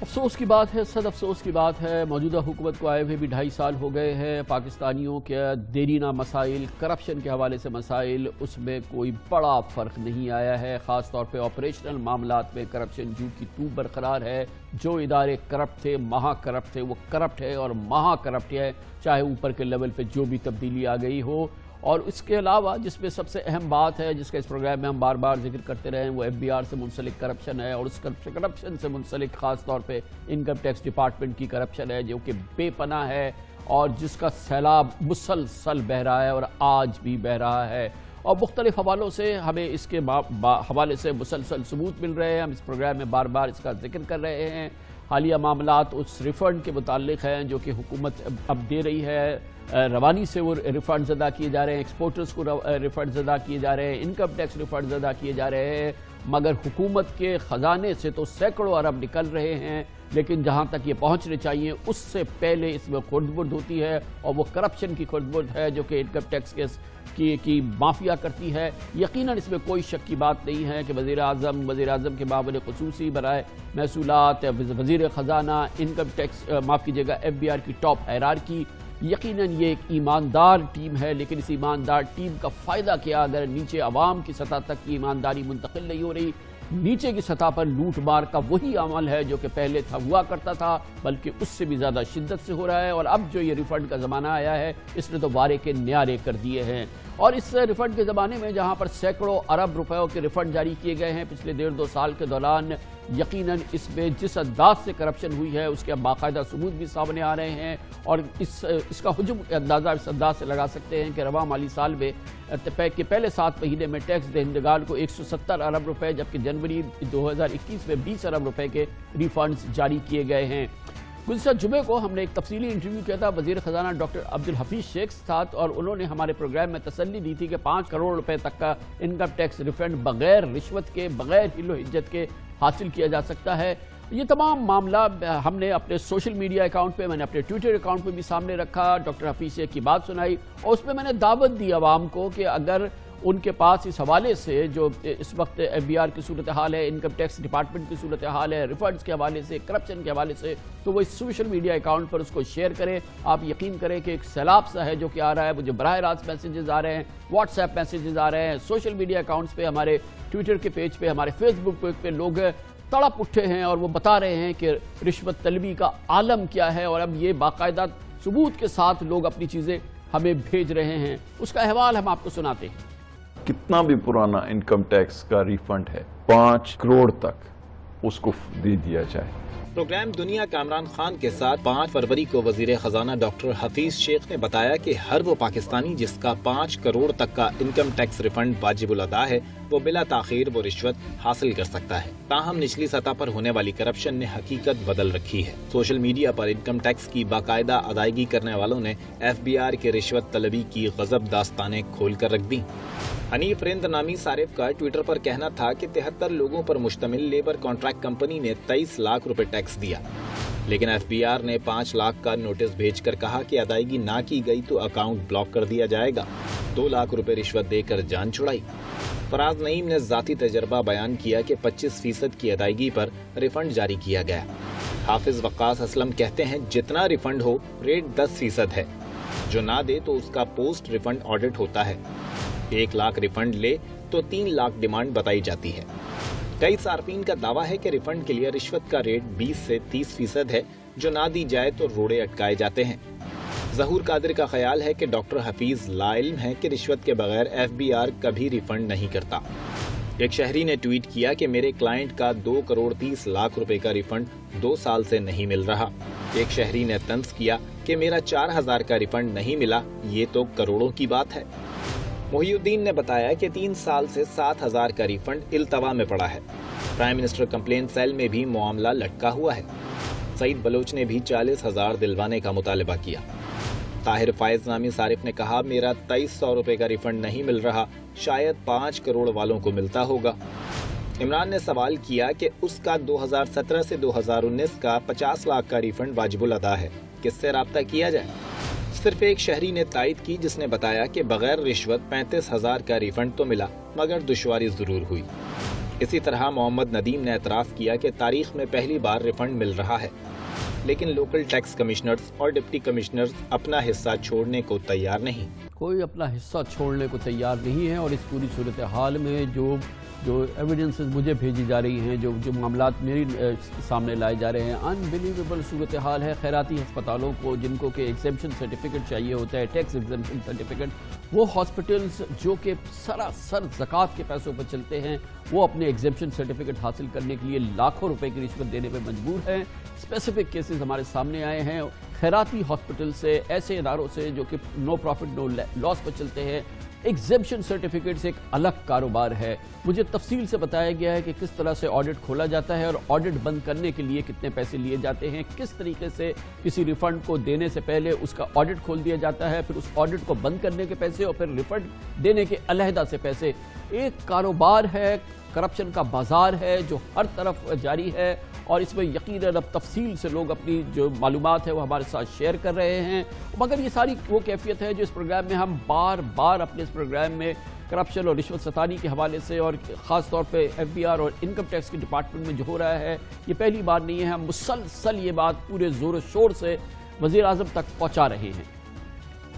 अफसोस की बात है, सद अफसोस की बात है, मौजूदा हुकूमत को आए हुए भी 2.5 साल हो गए हैं। पाकिस्तानियों के देरीना मसाइल, करप्शन के हवाले से मसाइल, उसमें कोई बड़ा फ़र्क नहीं आया है। ख़ास तौर पे ऑपरेशनल मामलात में करप्शन जू की तू बरकरार है। जो इदारे करप्ट थे, महा करप्ट थे, वो करप्ट है और महा करप्ट है, चाहे ऊपर के लेवल पे जो भी तब्दीली आ गई हो। और इसके अलावा जिसमें सबसे अहम बात है, जिसका इस प्रोग्राम में हम बार बार जिक्र करते रहे हैं, वो FBR से मुंसलिक करप्शन है। और उस करप्शन से मुंसलिक ख़ास तौर पे इनकम टैक्स डिपार्टमेंट की करप्शन है, जो कि बेपनाह है और जिसका सैलाब मुसलसल बह रहा है और आज भी बह रहा है। और मुख्तलिफ हवालों से हमें इसके हवाले से मुसलसल सबूत मिल रहे हैं। हम इस प्रोग्राम में बार बार इसका जिक्र कर रहे हैं। हालिया मामलात उस रिफ़ंड के मुताल्लिक़ हैं जो कि हुकूमत अब दे रही है। रवानी से वो रिफ़ंड्स अदा किए जा रहे हैं, एक्सपोर्टर्स को रिफ़ंड्स अदा किए जा रहे हैं, इनकम टैक्स रिफ़ंड्स अदा किए जा रहे हैं। मगर हुकूमत के ख़जाने से तो सैकड़ों अरब निकल रहे हैं, लेकिन जहाँ तक ये पहुँचने चाहिए उससे पहले इसमें खुर्द-बुर्द होती है। और वो करप्शन की खुर्द-बुर्द है जो कि इनकम टैक्स की माफिया करती है। यकीनन इसमें कोई शक की बात नहीं है कि वज़ीर आज़म के मामले ख़ुसूसी बराए महसूलात, वज़ीर ख़जाना, इनकम टैक्स माफ़ कीजिएगा FBR की टॉप हायरार्की, यकीनन ये एक ईमानदार टीम है। लेकिन इस ईमानदार टीम का फ़ायदा क्या अगर नीचे अवाम की सतह तक की ईमानदारी मुंतकिल नहीं हो रही। नीचे की सतह पर लूट मार का वही अमल है जो कि पहले हुआ करता था, बल्कि उससे भी ज़्यादा शिद्दत से हो रहा है। और अब जो ये रिफ़ंड का ज़माना आया है, इसने तो वारे के न्यारे कर दिए हैं। और इस रिफ़ंड के ज़माने में जहाँ पर सैकड़ों अरब रुपयों के रिफ़ंड जारी किए गए हैं पिछले 1.5-2 साल के दौरान, यकीनन इसमें जिस अंदाज से करप्शन हुई है उसके अब बाकायदा सबूत भी सामने आ रहे हैं। और इसका हुजूम अंदाज़ा इस अंदाज से लगा सकते हैं कि रवा माली साल में के पहले 7 महीने में टैक्स दहिंदगान को 170 अरब रुपए, जबकि जनवरी 2021 में 20 अरब रुपए के रिफंड्स जारी किए गए हैं। गुज़िश्ता जुमे को हमने एक तफसीली इंटरव्यू किया था वज़ीर ख़जाना डॉक्टर अब्दुल हफीज़ शेख के साथ, और उन्होंने हमारे प्रोग्राम में तसल्ली दी थी कि 5 करोड़ रुपए तक का इनकम टैक्स रिफंड बग़ैर रिश्वत के, बग़ैर हिलो हिज्जत के हासिल किया जा सकता है। ये तमाम मामला हमने अपने सोशल मीडिया अकाउंट पे, मैंने अपने ट्विटर अकाउंट पे भी सामने रखा। डॉक्टर हफीज़ शेख की बात सुनाई और उसमें मैंने दावत दी आवाम को कि अगर उनके पास इस हवाले से जो इस वक्त FBR की सूरत हाल है, इनकम टैक्स डिपार्टमेंट की सूरत हाल है, रिफंड्स के हवाले से, करप्शन के हवाले से, तो वो इस सोशल मीडिया अकाउंट पर उसको शेयर करें। आप यकीन करें कि एक सैलाब सा है जो कि आ रहा है। मुझे बराह रास्त मैसेजेस आ रहे हैं, व्हाट्सएप मैसेजेस आ रहे हैं, सोशल मीडिया अकाउंट्स पे, हमारे ट्विटर के पेज पे, हमारे फेसबुक पेज पे लोग तड़प उठे हैं और वो बता रहे हैं कि रिश्वत तलबी का आलम क्या है। और अब ये बाकायदा सबूत के साथ लोग अपनी चीज़ें हमें भेज रहे हैं। उसका अहवाल हम आपको सुनाते हैं। कितना भी पुराना इनकम टैक्स का रिफंड है, 5 करोड़ तक उसको दे दिया जाए। प्रोग्राम दुनिया का इमरान खान के साथ 5 फरवरी को वजीर खजाना डॉक्टर हफीज शेख ने बताया कि हर वो पाकिस्तानी जिसका 5 करोड़ तक का इनकम टैक्स रिफंड वाजिबुल अदा है, वो बिला ताखीर वो रिश्वत हासिल कर सकता है। ताहम निचली सतह पर होने वाली करप्शन ने हकीकत बदल रखी है। सोशल मीडिया पर इनकम टैक्स की बाकायदा अदायगी करने वालों ने FBR के रिश्वत तलबी की गजब दास्तानें खोल कर रख दी। हनीफ रिंद नामी सारिफ का ट्विटर पर कहना था कि 73 लोगों पर मुश्तमिल लेबर कॉन्ट्रैक्ट कंपनी ने 23 लाख रुपए टैक्स दिया, लेकिन FBR ने 5 लाख का नोटिस भेजकर कहा कि अदायगी ना की गई तो अकाउंट ब्लॉक कर दिया जाएगा। 2 लाख रुपए रिश्वत देकर जान छुड़ाई। फराज नईम ने जाती तजर्बा बयान किया कि 25% की अदायगी पर रिफंड जारी किया गया। हाफिज वक्कास असलम कहते हैं जितना रिफंड हो रेट 10% है, जो ना दे तो उसका पोस्ट रिफंड ऑडिट होता है। 1 लाख रिफंड ले तो 3 लाख डिमांड बताई जाती है। कई सार्फिन का दावा है कि रिफंड के लिए रिश्वत का रेट 20 से 30% है, जो ना दी जाए तो रोड़े अटकाए जाते हैं। जहूर कादिर का ख्याल है कि डॉक्टर हफीज लाइल्म है कि रिश्वत के बगैर FBR कभी रिफंड नहीं करता। एक शहरी ने ट्वीट किया कि मेरे क्लाइंट का 2 करोड़ 30 लाख रुपए का रिफंड 2 साल से नहीं मिल रहा। एक शहरी ने तंज किया कि मेरा 4000 का रिफंड नहीं मिला, ये तो करोड़ों की बात है। मोहिउद्दीन ने बताया कि 3 साल से 7000 का रिफंड इल्तवा में पड़ा है। प्राइम मिनिस्टर कंप्लेंट सेल में भी मामला लटका हुआ है। सईद बलोच ने भी 40,000 दिलवाने का मुतालबा किया। ताहिर फायज नामी सारिफ ने कहा मेरा 2300 रुपए का रिफंड नहीं मिल रहा, शायद 5 करोड़ वालों को मिलता होगा। इमरान ने सवाल किया कि उसका 2017 से 2019 का 50 लाख का रिफंड वाजिबुल अदा है, किससे राब्ता किया जाए? सिर्फ एक शहरी ने तायद की जिसने बताया कि बगैर रिश्वत 35,000 का रिफंड तो मिला, मगर दुश्वारी जरूर हुई। इसी तरह मोहम्मद नदीम ने एतराफ़ किया कि तारीख में पहली बार रिफंड मिल रहा है, लेकिन लोकल टैक्स कमिश्नर्स और डिप्टी कमिश्नर्स अपना हिस्सा छोड़ने को तैयार नहीं। कोई अपना हिस्सा छोड़ने को तैयार नहीं है और इस पूरी सूरत हाल में जो एविडेंसेस मुझे भेजी जा रही हैं, जो मामलात मेरी सामने लाए जा रहे हैं, अनबिलीवेबल सूरत हाल है। खैराती अस्पतालों को जिनको कि एग्जेम्पशन सर्टिफिकेट चाहिए होता है, टैक्स एग्जेम्पशन सर्टिफिकेट, वो हॉस्पिटल्स जो कि सरासर ज़कात के पैसों पर चलते हैं, वो अपने एग्जेम्पशन सर्टिफिकेट हासिल करने के लिए लाखों रुपए की रिश्वत देने पर मजबूर हैं। स्पेसिफिक केसेस हमारे सामने आए हैं खैराती हॉस्पिटल से, ऐसे इदारों से जो कि नो प्रॉफिट नो लॉस पर चलते हैं। एग्जेम्पशन सर्टिफिकेट्स एक अलग कारोबार है। मुझे तफसील से बताया गया है कि किस तरह से ऑडिट खोला जाता है और ऑडिट बंद करने के लिए कितने पैसे लिए जाते हैं, किस तरीके से किसी रिफंड को देने से पहले उसका ऑडिट खोल दिया जाता है, फिर उस ऑडिट को बंद करने के पैसे और फिर रिफंड देने के अलहदा से पैसे। एक कारोबार है, करप्शन का बाजार है जो हर तरफ जारी है और इसमें यकीनन अब तफसील से लोग अपनी जो मालूमात है वो हमारे साथ शेयर कर रहे हैं। मगर ये सारी वो कैफियत है जो इस प्रोग्राम में हम बार बार अपने इस प्रोग्राम में करप्शन और रिश्वत सतानी के हवाले से और ख़ास तौर पे FBI और इनकम टैक्स के डिपार्टमेंट में जो हो रहा है, ये पहली बार नहीं है। हम मुसलसल ये बात पूरे ज़ोर शोर से वज़ीर आज़म तक पहुँचा रहे हैं।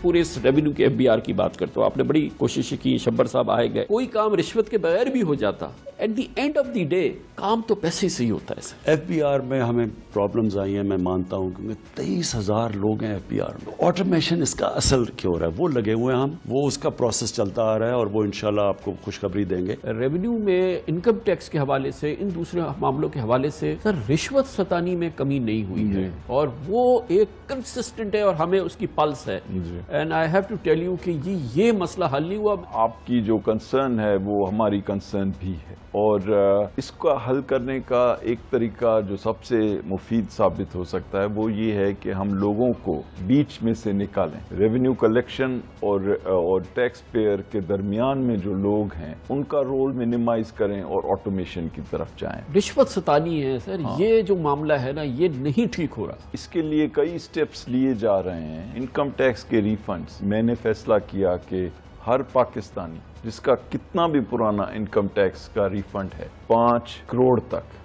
पूरे इस रेवेन्यू के FBI की बात करते हो, आपने बड़ी कोशिशें की, शब्बर साहब आए गए, कोई काम रिश्वत के बगैर भी हो जाता। At the end of the day काम तो पैसे से ही होता है सर। FBR में हमें प्रॉब्लम्स आई हैं, मैं मानता हूं, क्योंकि 23,000 लोग हैं FBR में। ऑटोमेशन इसका असल क्यों है, वो लगे हुए हैं हम, वो उसका प्रोसेस चलता आ रहा है और वो इंशाल्लाह आपको खुशखबरी देंगे। रेवेन्यू में इनकम टैक्स के हवाले से, इन दूसरे मामलों के हवाले से सर रिश्वत सतानी में कमी नहीं हुई है और वो एक कंसिस्टेंट है और हमें उसकी पल्स है। And I have to tell you कि ये मसला हल नहीं हुआ। आपकी जो कंसर्न है वो हमारी कंसर्न भी है और इसका हल करने का एक तरीका जो सबसे मुफीद साबित हो सकता है वो ये है कि हम लोगों को बीच में से निकालें। रेवेन्यू कलेक्शन और टैक्स पेयर के दरमियान में जो लोग हैं उनका रोल मिनिमाइज करें और ऑटोमेशन की तरफ जाएं। रिश्वत सतानी है सर, ये जो मामला है ना, ये नहीं ठीक हो रहा। इसके लिए कई स्टेप्स लिए जा रहे हैं। इनकम टैक्स के रिफंड्स, मैंने फैसला किया कि हर पाकिस्तानी जिसका कितना भी पुराना इनकम टैक्स का रिफंड है 5 करोड़ तक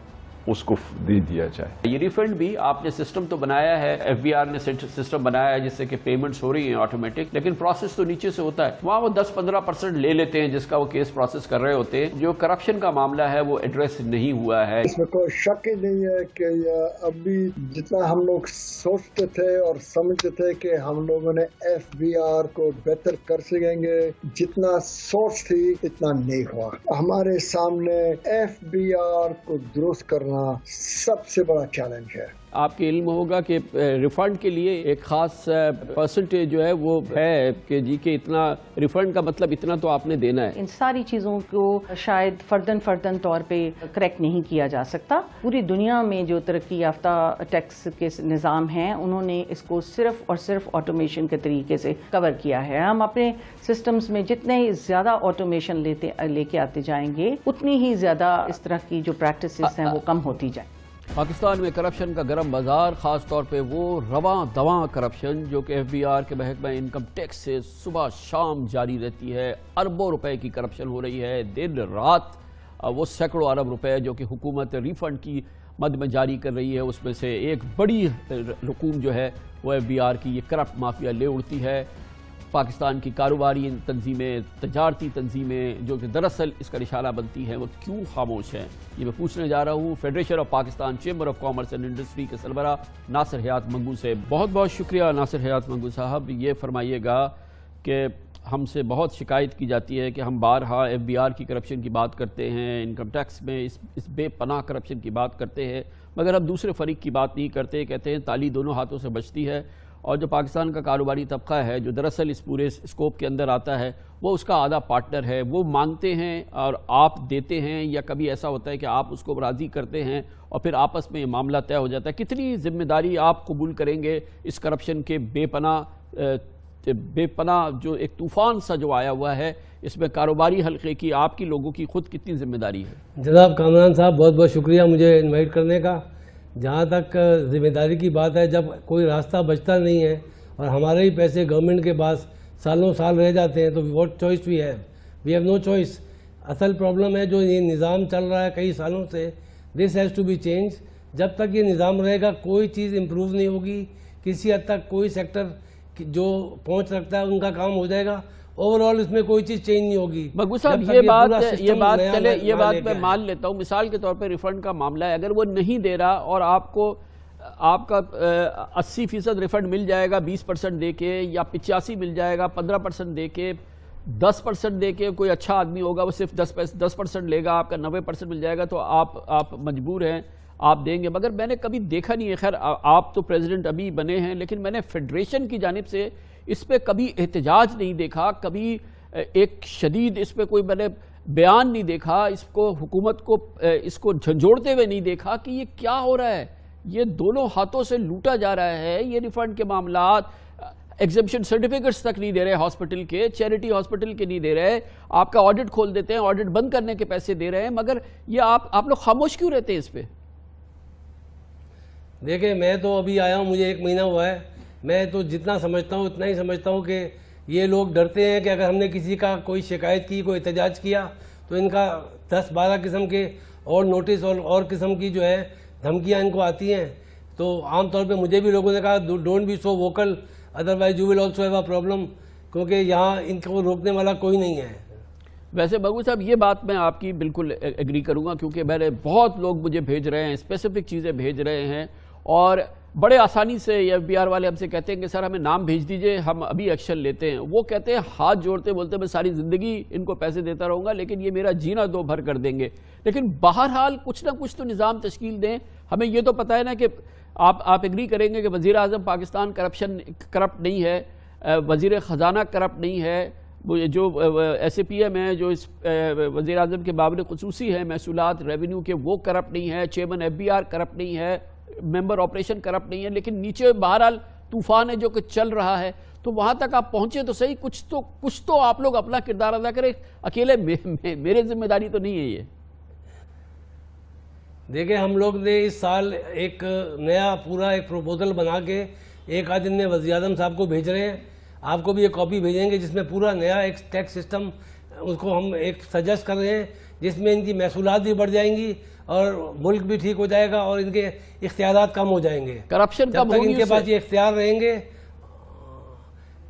उसको दे दिया जाए। ये रिफंड भी आपने सिस्टम तो बनाया है, FBR ने सिस्टम बनाया है जिससे कि पेमेंट्स हो रही हैं ऑटोमेटिक, लेकिन प्रोसेस तो नीचे से होता है। वहाँ वो 10-15% ले लेते हैं जिसका वो केस प्रोसेस कर रहे होते हैं। जो करप्शन का मामला है वो एड्रेस नहीं हुआ है। इसमें कोई शक ही नहीं है कि अभी जितना हम लोग सोचते थे और समझते थे कि हम लोगों ने FBR को बेहतर कर सकेंगे, जितना सोच थी इतना नहीं हुआ। हमारे सामने FBR को दुरुस्त करना सबसे बड़ा चैलेंज है। आपके इल्म होगा कि रिफंड के लिए एक खास परसेंटेज जो है वो है कि जी के इतना रिफंड का मतलब इतना तो आपने देना है। इन सारी चीज़ों को शायद फर्दन तौर पे करेक्ट नहीं किया जा सकता। पूरी दुनिया में जो तरक्की याफ्ता टैक्स के निज़ाम हैं उन्होंने इसको सिर्फ और सिर्फ ऑटोमेशन के तरीके से कवर किया है। हम अपने सिस्टम्स में जितने ज़्यादा ऑटोमेशन लेके आते जाएंगे उतनी ही ज़्यादा इस तरह की जो प्रैक्टिसेस हैं वो कम होती जाए। पाकिस्तान में करप्शन का गर्म बाजार, ख़ास तौर पे वो रवां दवां करप्शन जो कि FBR के महकमा इनकम टैक्स से सुबह शाम जारी रहती है। अरबों रुपए की करप्शन हो रही है दिन रात। वो सैकड़ों अरब रुपए जो कि हुकूमत रिफंड की मद में जारी कर रही है, उसमें से एक बड़ी रकूम जो है वो FBR की ये करप्ट माफिया ले उड़ती है। पाकिस्तान की कारोबारी तंजीमें, तजारती तंजीमें जो कि दरअसल इसका निशाना बनती हैं, वो क्यों खामोश हैं, ये मैं पूछने जा रहा हूँ federation of Pakistan chamber of commerce and industry के सरबरा नासिर हयात मंगू से। बहुत बहुत शुक्रिया नासिर हयात मंगू साहब। ये फरमाइएगा कि हमसे बहुत शिकायत की जाती है कि हम बारहा FBR की करप्शन की बात करते हैं, इनकम टैक्स में इस बेपनाह करप्शन की बात करते हैं, मगर हम दूसरे फरीक की बात नहीं करते। कहते हैं ताली दोनों हाथों से बचती है और जो पाकिस्तान का कारोबारी तबका है जो दरअसल इस पूरे स्कोप के अंदर आता है वो उसका आधा पार्टनर है। वो मांगते हैं और आप देते हैं, या कभी ऐसा होता है कि आप उसको राज़ी करते हैं और फिर आपस में ये मामला तय हो जाता है। कितनी जिम्मेदारी आप कबूल करेंगे इस करप्शन के बेपनाह जो एक तूफ़ान सा जो आया हुआ है, इसमें कारोबारी हल्के की, आपकी लोगों की खुद कितनी जिम्मेदारी है? जनाब कामरान साहब बहुत बहुत शुक्रिया मुझे इन्वाइट करने का। जहाँ तक जिम्मेदारी की बात है, जब कोई रास्ता बचता नहीं है और हमारे ही पैसे गवर्नमेंट के पास सालों साल रह जाते हैं तो what choice we have no choice اصل پرابلم ہے جو یہ نظام چل رہا ہے کئی سالوں سے، this has to be change. جب تک یہ نظام رہے گا کوئی چیز امپروو نہیں ہوگی. کسی حد تک کوئی سیکٹر جو پہنچ رکھتا ہے ان کا کام ہو جائے گا، اوور آل اس میں کوئی چیز چینج نہیں ہوگی. مگو صاحب یہ بات میں مان لیتا ہوں، مثال کے طور پہ ریفنڈ کا معاملہ ہے، اگر وہ نہیں دے رہا اور آپ کو آپ کا 80% ریفنڈ مل جائے گا 20% دے کے، یا 85 مل جائے گا 15% دے کے، 10% دے کے، کوئی اچھا آدمی ہوگا وہ صرف 10% لے گا، آپ کا 90% مل جائے گا، تو آپ مجبور ہیں، آپ دیں گے. مگر میں نے کبھی دیکھا نہیں ہے، خیر آپ تو پریزیڈنٹ ابھی بنے ہیں، لیکن میں نے فیڈریشن کی جانب سے اس پہ کبھی احتجاج نہیں دیکھا، کبھی ایک شدید اس پہ کوئی میں نے بیان نہیں دیکھا، اس کو حکومت کو اس کو جھنجھوڑتے ہوئے نہیں دیکھا کہ یہ کیا ہو رہا ہے. یہ دونوں ہاتھوں سے لوٹا جا رہا ہے. یہ ریفنڈ کے معاملات، ایگزمپشن سرٹیفکیٹس تک نہیں دے رہے ہاسپٹل کے، چیریٹی ہاسپٹل کے نہیں دے رہے، آپ کا آڈٹ کھول دیتے ہیں، آڈٹ بند کرنے کے پیسے دے رہے ہیں، مگر یہ آپ لوگ خاموش کیوں رہتے ہیں اس پہ؟ دیکھیں میں تو ابھی آیا ہوں، مجھے 1 مہینہ ہوا ہے. میں تو جتنا سمجھتا ہوں اتنا ہی سمجھتا ہوں کہ یہ لوگ ڈرتے ہیں کہ اگر ہم نے کسی کا کوئی شکایت کی، کوئی احتجاج کیا، تو ان کا 10-12 قسم کے اور نوٹس اور قسم کی جو ہے دھمکیاں ان کو آتی ہیں. تو عام طور پہ مجھے بھی لوگوں نے کہا don't be so vocal otherwise you will also have a problem, کیونکہ یہاں ان کو روکنے والا کوئی نہیں ہے. ویسے مگو صاحب یہ بات میں آپ کی بالکل ایگری کروں گا، کیونکہ میرے بہت لوگ مجھے بھیج رہے ہیں، اسپیسیفک چیزیں بھیج رہے ہیں، اور بڑے آسانی سے FBR والے ہم سے کہتے ہیں کہ سر ہمیں نام بھیج دیجئے، ہم ابھی ایکشن لیتے ہیں. وہ کہتے ہیں ہاتھ جوڑتے بولتے میں ساری زندگی ان کو پیسے دیتا رہوں گا، لیکن یہ میرا جینا دو بھر کر دیں گے. لیکن بہرحال کچھ نہ کچھ تو نظام تشکیل دیں. ہمیں یہ تو پتہ ہے نا کہ آپ ایگری کریں گے کہ وزیر اعظم پاکستان کرپٹ نہیں ہے، وزیر خزانہ کرپٹ نہیں ہے، جو SAPM ہے جو اس وزیر اعظم کے بابر خصوصی ہیں محصولات ریونیو کے، وہ کرپٹ نہیں ہے، چیئرمین FBR کرپٹ نہیں ہے، ممبر آپریشن کرپٹ نہیں ہے. لیکن نیچے بہرحال طوفان ہے جو کہ چل رہا ہے. تو وہاں تک آپ پہنچے تو صحیح، کچھ تو آپ لوگ اپنا کردار ادا کریں. اکیلے میرے ذمہ داری تو نہیں ہے یہ. دیکھیں ہم لوگ نے اس سال ایک نیا پورا ایک پروپوزل بنا کے ایک آدھ دن میں وزیر اعظم صاحب کو بھیج رہے ہیں. آپ کو بھی ایک کاپی بھیجیں گے جس میں پورا نیا ایک ٹیکس سسٹم اس کو ہم ایک سجیسٹ کر رہے ہیں، جس میں ان کی محصولات بھی بڑھ جائیں گی اور ملک بھی ٹھیک ہو جائے گا اور ان کے اختیارات کم ہو جائیں گے. کرپشن جب تک ان کے پاس یہ اختیار رہیں گے،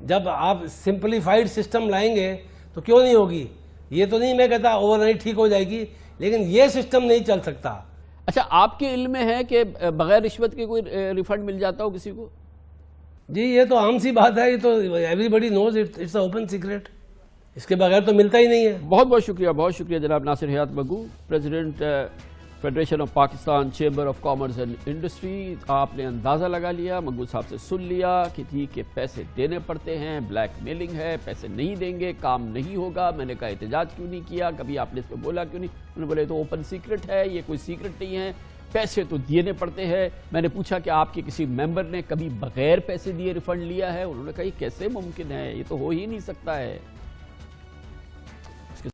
جب آپ سمپلیفائڈ سسٹم لائیں گے تو کیوں نہیں ہوگی. یہ تو نہیں میں کہتا اوور نائٹ ٹھیک ہو جائے گی، لیکن یہ سسٹم نہیں چل سکتا. اچھا آپ کے علم میں ہے کہ بغیر رشوت کے کوئی ریفنڈ مل جاتا ہو کسی کو؟ جی یہ تو عام سی بات ہے، یہ تو everybody knows, it's a open secret. اس کے بغیر تو ملتا ہی نہیں ہے. بہت شکریہ جناب Nasir Hayat Magoo, president federation of Pakistan chamber of commerce and industry. آپ نے اندازہ لگا لیا، مگو صاحب سے سن لیا کہ ٹھیک ہے پیسے دینے پڑتے ہیں، بلیک میلنگ ہے، پیسے نہیں دیں گے کام نہیں ہوگا. میں نے کہا احتجاج کیوں نہیں کیا، کبھی آپ نے اس پہ بولا کیوں نہیں؟ انہوں نے بولے تو اوپن سیکرٹ ہے، یہ کوئی سیکرٹ نہیں ہے، پیسے تو دینے پڑتے ہیں. میں نے پوچھا کہ آپ کے کسی ممبر نے کبھی بغیر پیسے دیے ریفنڈ لیا ہے؟ انہوں نے کہا یہ کیسے ممکن ہے، یہ تو ہو ہی نہیں سکتا ہے.